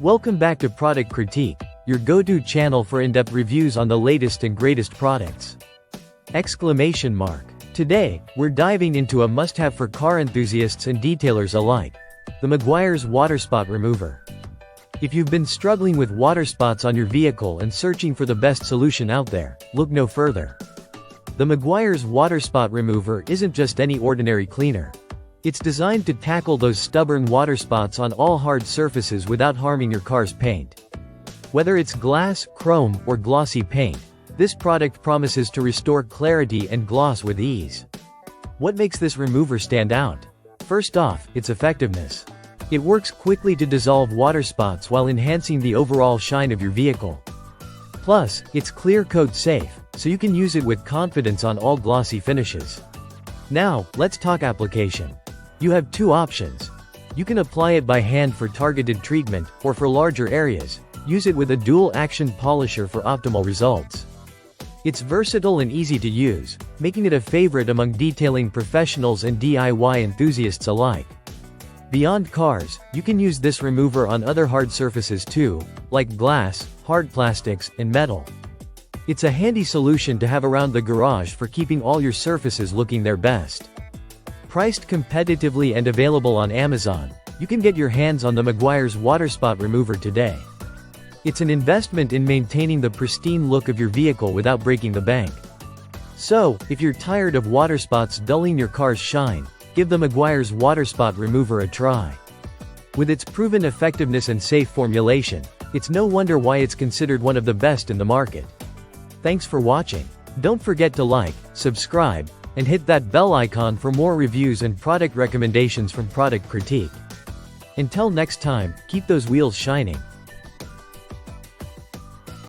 Welcome back to Product Critique, your go-to channel for in-depth reviews on the latest and greatest products. Today, we're diving into a must-have for car enthusiasts and detailers alike, the Meguiar's Water Spot Remover. If you've been struggling with water spots on your vehicle and searching for the best solution out there, look no further. The Meguiar's Water Spot Remover isn't just any ordinary cleaner. It's designed to tackle those stubborn water spots on all hard surfaces without harming your car's paint. Whether it's glass, chrome, or glossy paint, this product promises to restore clarity and gloss with ease. What makes this remover stand out? First off, its effectiveness. It works quickly to dissolve water spots while enhancing the overall shine of your vehicle. Plus, it's clear coat safe, so you can use it with confidence on all glossy finishes. Now, let's talk application. You have two options. You can apply it by hand for targeted treatment, or for larger areas, use it with a dual-action polisher for optimal results. It's versatile and easy to use, making it a favorite among detailing professionals and DIY enthusiasts alike. Beyond cars, you can use this remover on other hard surfaces too, like glass, hard plastics, and metal. It's a handy solution to have around the garage for keeping all your surfaces looking their best. Priced competitively and available on Amazon, you can get your hands on the Meguiar's Water Spot Remover today. It's an investment in maintaining the pristine look of your vehicle without breaking the bank. So, if you're tired of water spots dulling your car's shine, give the Meguiar's Water Spot Remover a try. With its proven effectiveness and safe formulation, it's no wonder why it's considered one of the best in the market. Thanks for watching. Don't forget to like, subscribe, and hit that bell icon for more reviews and product recommendations from Product Critique. Until next time, keep those wheels shining.